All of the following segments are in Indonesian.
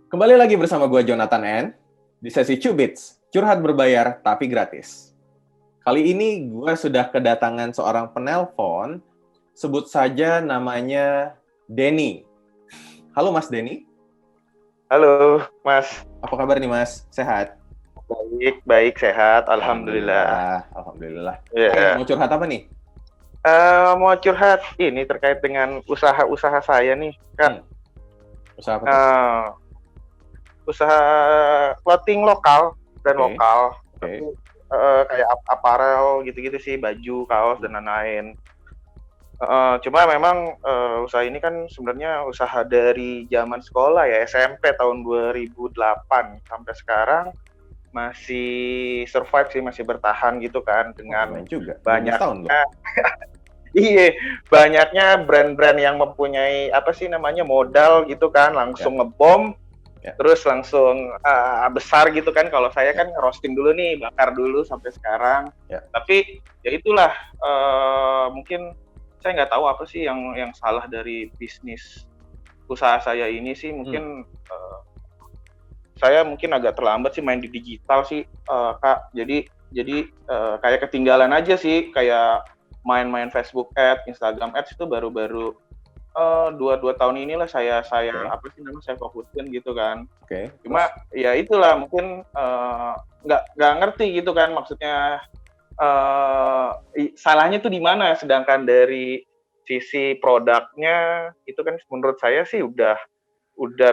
Kembali lagi bersama gue Jonathan N. Di sesi Cubits, curhat berbayar tapi gratis. Kali ini gue sudah kedatangan seorang penelpon, sebut saja namanya Denny. Halo Mas Denny. Halo Mas. Apa kabar nih Mas? Sehat? Baik, sehat. Alhamdulillah. Alhamdulillah. Yeah. Mau curhat apa nih? Mau curhat ini terkait dengan usaha saya nih, Kak. Usaha apa tuh? Usaha clothing lokal, brand lokal. Okay. Kayak apparel gitu-gitu sih, baju, kaos, dan lain-lain. Cuma memang usaha ini kan sebenarnya usaha dari zaman sekolah ya, SMP tahun 2008 sampai sekarang masih survive sih, masih bertahan gitu kan dengan juga. banyaknya banyaknya brand-brand yang mempunyai modal gitu kan, langsung ngebom. Terus langsung besar gitu kan. Kalau saya kan roasting dulu nih, bakar dulu sampai sekarang. Tapi ya itulah, mungkin saya nggak tahu apa sih yang salah dari bisnis usaha saya ini sih. Mungkin saya mungkin agak terlambat sih main di digital sih, Kak. Jadi kayak ketinggalan aja sih, kayak main-main Facebook Ads, Instagram Ads itu baru-baru 2 tahun inilah saya fokuskan gitu kan. Cuma ya itulah, mungkin nggak ngerti gitu kan, maksudnya salahnya tuh di mana, sedangkan dari sisi produknya itu kan menurut saya sih udah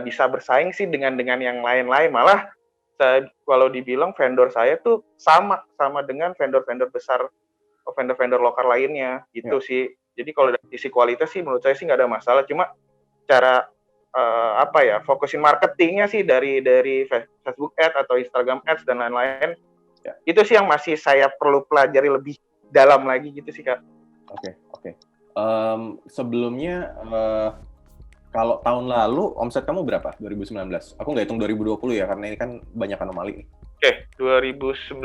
bisa bersaing sih dengan yang lain-lain. Malah kalau dibilang vendor saya tuh sama dengan vendor-vendor besar, vendor-vendor lokal lainnya gitu sih. Jadi kalau dari sisi kualitas sih menurut saya sih nggak ada masalah. Cuma cara fokusin marketingnya sih dari Facebook Ads atau Instagram Ads dan lain-lain. Itu sih yang masih saya perlu pelajari lebih dalam lagi gitu sih, Kak. Oke. Sebelumnya kalau tahun lalu omset kamu berapa? 2019. Aku nggak hitung 2020 ya, karena ini kan banyak anomali nih. 2019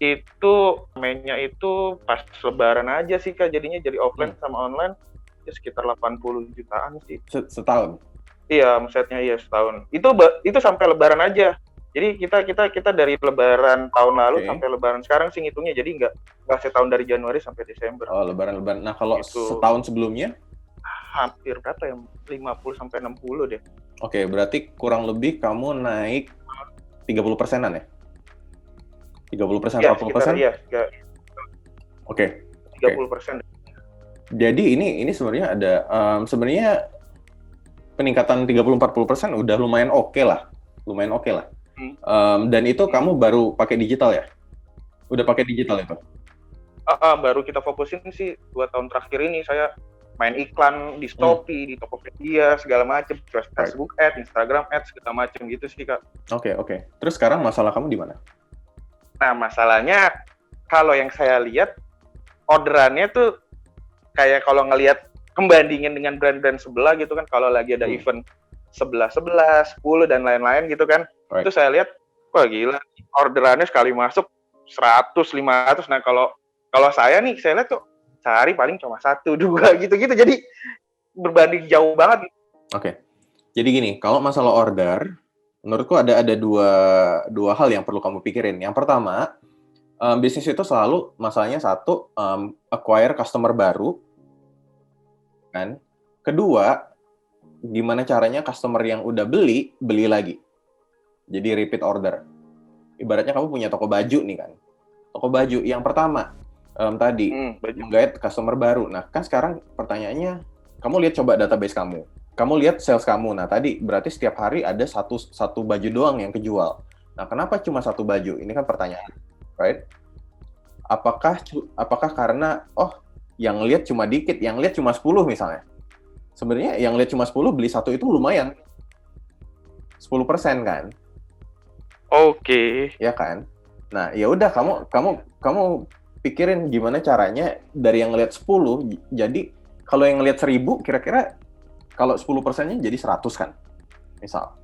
itu mainnya itu pas lebaran aja sih, Kak. Jadinya jadi offline sama online ya sekitar 80 jutaan sih. Setahun? Iya, omsetnya setahun. Itu sampai lebaran aja. Jadi kita dari lebaran tahun lalu sampai lebaran sekarang sih ngitungnya. Jadi nggak setahun dari Januari sampai Desember. Oh, lebaran. Nah, kalau setahun sebelumnya? Hampir berapa ya? 50 sampai 60 deh. Oke, berarti kurang lebih kamu naik 30%-an ya? 30%, 40%? Iya. Oke. 30%. Jadi ini sebenarnya ada sebenarnya peningkatan 30-40% udah lumayan oke lah. Dan itu kamu baru pakai digital ya? Udah pakai digital itu? Baru kita fokusin sih 2 tahun terakhir ini. Saya main iklan di Shopee, di Tokopedia, segala macam, Facebook Ads, Instagram Ads, segala macam gitu sih, Kak. Oke. Terus sekarang masalah kamu di mana? Nah, masalahnya kalau yang saya lihat orderannya tuh kayak kalau ngelihat kembandingin dengan brand-brand sebelah gitu kan, kalau lagi ada event 11, 10 dan lain-lain gitu kan. Itu saya lihat, wah gila, orderannya sekali masuk 100, 500. Nah, kalau saya nih, saya lihat tuh sehari paling cuma 1, 2 gitu-gitu. Jadi berbanding jauh banget. Oke. Jadi gini, kalau masalah order, menurutku ada dua hal yang perlu kamu pikirin. Yang pertama, bisnis itu selalu masalahnya satu, acquire customer baru, kan? Kedua, gimana caranya customer yang udah beli lagi. Jadi repeat order. Ibaratnya kamu punya toko baju nih kan. Toko baju yang pertama tadi menggait customer baru. Nah, kan sekarang pertanyaannya, kamu lihat coba database kamu. Kamu lihat sales kamu. Nah, tadi berarti setiap hari ada satu baju doang yang kejual. Nah, kenapa cuma satu baju? Ini kan pertanyaan, right? Apakah karena yang lihat cuma dikit, yang lihat cuma 10 misalnya. Sebenarnya yang lihat cuma 10, beli satu itu lumayan. 10% kan? Oke. Ya kan? Nah, ya udah kamu pikirin gimana caranya dari yang lihat 10, jadi kalau yang lihat 1000 kira-kira kalau 10%-nya jadi 100 kan? Misal.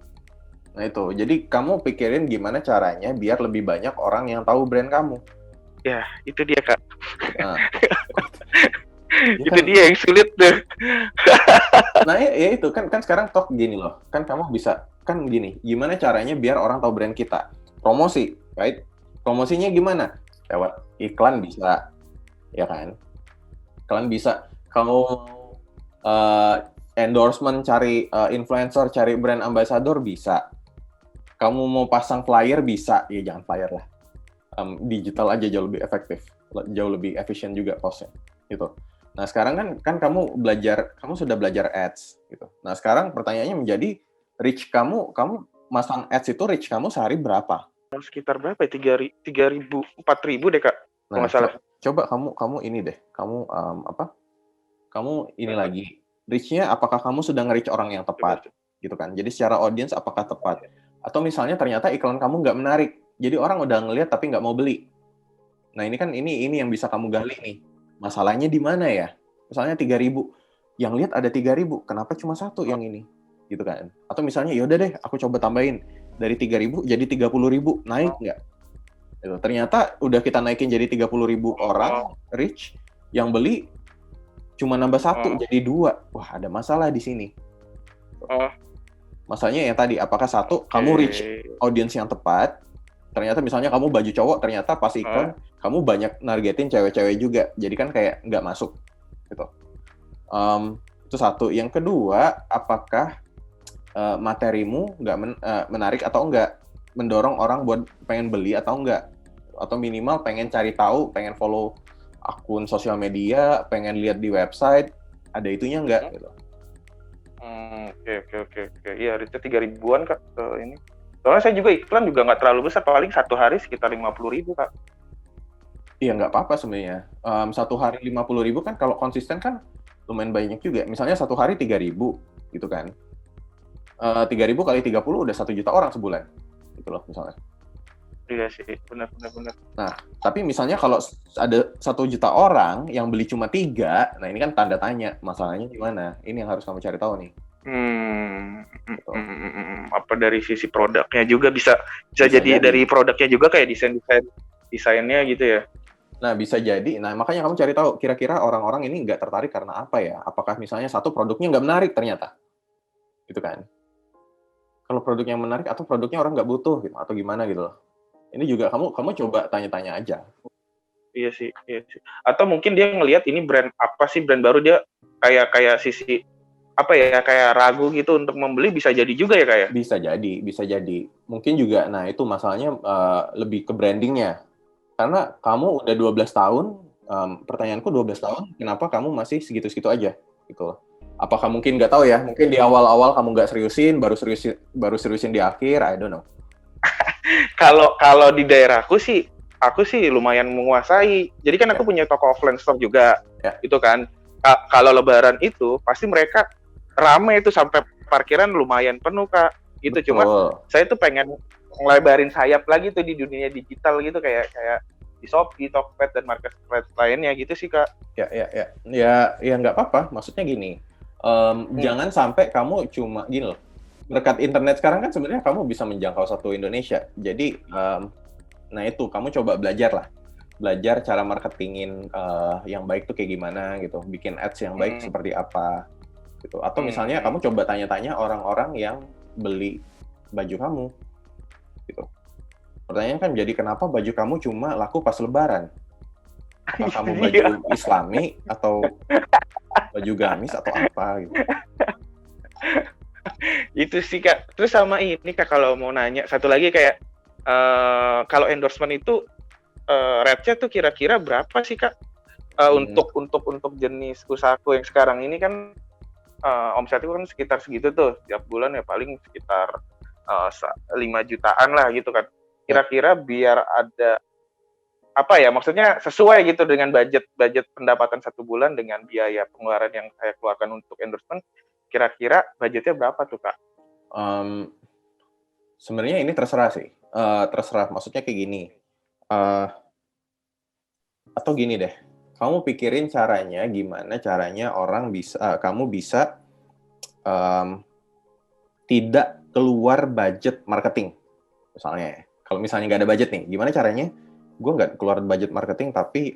Nah itu, jadi kamu pikirin gimana caranya biar lebih banyak orang yang tahu brand kamu. Ya, itu dia, Kak. Nah, Ya Itu kan, dia yang sulit tuh. nah ya itu kan sekarang toh gini loh, kan kamu bisa kan gini, gimana caranya biar orang tahu brand kita? Promosi, right? Promosinya gimana? Lewat iklan bisa, ya kan? Kalian bisa, kamu uh, endorsement cari influencer, cari brand ambassador bisa. Kamu mau pasang flyer bisa, ya jangan flyer lah. Digital aja jauh lebih efektif, jauh lebih efisien juga costnya, gitu. Nah sekarang kan kamu sudah belajar ads, gitu. Nah sekarang pertanyaannya menjadi reach kamu masang ads itu reach kamu sehari berapa? Sekitar berapa ya? 3.000, 4.000 deh Kak, kalau Nah nggak salah. coba kamu ini deh, kamu ini lagi reach-nya apakah kamu sudah nge-reach orang yang tepat, gitu kan? Jadi secara audience apakah tepat? Atau misalnya ternyata iklan kamu nggak menarik, jadi orang udah ngelihat tapi nggak mau beli. Nah ini kan ini yang bisa kamu gali nih. Masalahnya di mana ya? Misalnya 3.000, yang lihat ada 3.000, kenapa cuma satu yang ini? Gitu kan? Atau misalnya yaudah deh, aku coba tambahin dari 3.000 jadi 30.000, naik nggak? Gitu. Ternyata udah kita naikin jadi 30.000 orang reach, yang beli cuma nambah satu jadi 2. Wah ada masalah di sini. Masalahnya yang tadi, apakah satu kamu reach audience yang tepat? Ternyata misalnya kamu baju cowok, ternyata pas iklan kamu banyak nargetin cewek-cewek juga, jadi kan kayak nggak masuk gitu. Itu satu. Yang kedua, apakah materimu nggak menarik atau enggak, mendorong orang buat pengen beli atau enggak, atau minimal pengen cari tahu, pengen follow akun sosial media, pengen lihat di website, ada itunya enggak gitu. Oke. Iya, reach 3.000-an Kak, ini. Soalnya saya juga iklan juga nggak terlalu besar, paling satu hari sekitar 50.000 Kak. Iya nggak apa-apa sebenarnya. Satu hari 50.000 kan kalau konsisten kan lumayan banyak juga. Misalnya satu hari 3.000 gitu kan. 3.000 kali 30 udah 1 juta orang sebulan. Gitu loh misalnya. Iya sih, benar. Nah, tapi misalnya kalau ada 1 juta orang yang beli cuma 3, nah ini kan tanda tanya. Masalahnya di mana? Ini yang harus kamu cari tahu nih. Gitu. Apa dari sisi produknya juga bisa jadi dari produknya juga kayak desainnya gitu ya. Nah, bisa jadi. Nah, makanya kamu cari tahu kira-kira orang-orang ini nggak tertarik karena apa ya? Apakah misalnya satu produknya nggak menarik ternyata? Gitu kan. Kalau produknya menarik atau produknya orang nggak butuh gitu, atau gimana gitu loh. Ini juga kamu coba tanya-tanya aja. Iya sih. Atau mungkin dia ngelihat ini brand apa sih, brand baru, dia kayak sisi apa ya, kayak ragu gitu untuk membeli, bisa jadi juga ya kayak. Bisa jadi. Mungkin juga, nah itu masalahnya lebih ke brandingnya. Karena kamu udah 12 tahun, pertanyaanku 12 tahun, kenapa kamu masih segitu-segitu aja gitu loh. Apakah mungkin nggak tahu ya, mungkin di awal-awal kamu nggak seriusin, baru seriusin di akhir, I don't know. Kalau di daerahku sih, aku sih lumayan menguasai. Jadi kan aku punya toko offline store juga, gitu kan. Kalau Lebaran itu pasti mereka rame itu sampai parkiran lumayan penuh Kak. Gitu. Betul. Cuma saya tuh pengen ngelebarin sayap lagi tuh di dunia digital gitu, kayak di Shopee, Tokped dan marketplace lainnya gitu sih Kak. Ya nggak apa-apa. Maksudnya gini, jangan sampai kamu cuma gini loh. Berkat internet sekarang kan sebenarnya kamu bisa menjangkau satu Indonesia. Jadi, nah itu kamu coba belajar cara marketingin yang baik tuh kayak gimana gitu, bikin ads yang baik seperti apa gitu. Atau misalnya kamu coba tanya-tanya orang-orang yang beli baju kamu gitu. Pertanyaan kan jadi kenapa baju kamu cuma laku pas Lebaran? Apakah kamu baju Islami atau baju gamis atau apa gitu? Itu sih Kak. Terus sama ini Kak, kalau mau nanya satu lagi kayak kalau endorsement itu rate-nya tuh kira-kira berapa sih Kak? Untuk jenis usahaku yang sekarang ini kan omsetku kan sekitar segitu tuh tiap bulan, ya paling sekitar 5 jutaan lah gitu kan. Kira-kira biar ada apa ya, maksudnya sesuai gitu dengan budget pendapatan satu bulan dengan biaya pengeluaran yang saya keluarkan untuk endorsement, kira-kira budgetnya berapa tuh Kak? Sebenarnya ini terserah sih. Terserah, maksudnya kayak gini. Atau gini deh, kamu pikirin gimana caranya kamu bisa tidak keluar budget marketing. Misalnya, kalau misalnya nggak ada budget nih, gimana caranya gue nggak keluar budget marketing, tapi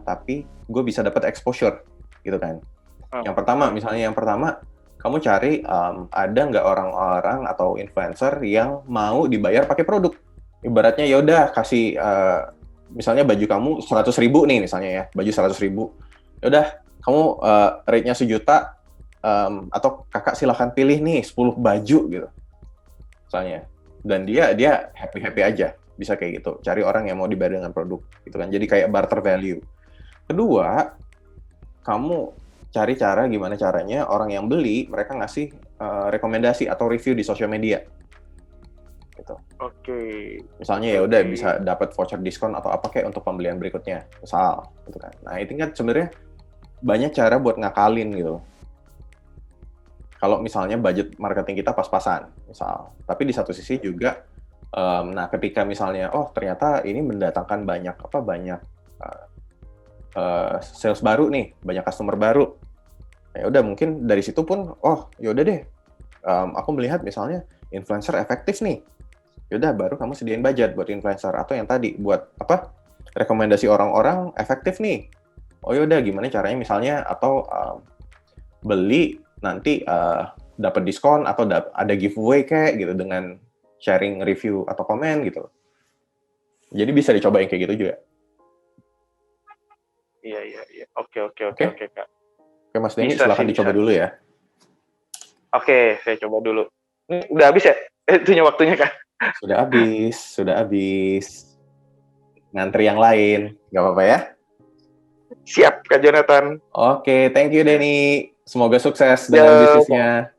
tapi gue bisa dapat exposure gitu kan. Yang pertama kamu cari ada nggak orang-orang atau influencer yang mau dibayar pakai produk. Ibaratnya ya udah kasih misalnya baju kamu 100.000 nih misalnya ya, baju 100.000. Ya udah kamu rate-nya 1 juta, atau kakak silahkan pilih nih 10 baju gitu misalnya, dan dia happy aja, bisa kayak gitu, cari orang yang mau dibayar dengan produk gitu kan, jadi kayak barter value. Kedua, kamu cari cara gimana caranya orang yang beli mereka ngasih rekomendasi atau review di sosial media gitu. Misalnya ya udah bisa dapat voucher diskon atau apa kayak untuk pembelian berikutnya misal gitu kan. Nah itu kan sebenarnya banyak cara buat ngakalin gitu kalau misalnya budget marketing kita pas-pasan misal. Tapi di satu sisi juga nah ketika misalnya ternyata ini mendatangkan banyak sales baru nih, banyak customer baru, ya udah mungkin dari situ pun ya udah deh, aku melihat misalnya influencer efektif nih, ya udah baru kamu sediain budget buat influencer. Atau yang tadi buat rekomendasi orang-orang efektif nih, ya udah gimana caranya misalnya, atau beli nanti dapat diskon atau ada giveaway kayak gitu dengan sharing review atau komen gitu. Jadi bisa dicobain kayak gitu juga. Iya. Oke Kak. Oke Mas Denny, silakan dicoba dulu ya. Oke, saya coba dulu. Ini udah habis ya? Itunya waktunya Kak? Sudah habis. Ngantri yang lain, nggak apa-apa ya? Siap Kak Jonathan. Oke, thank you Denny. Semoga sukses dengan bisnisnya.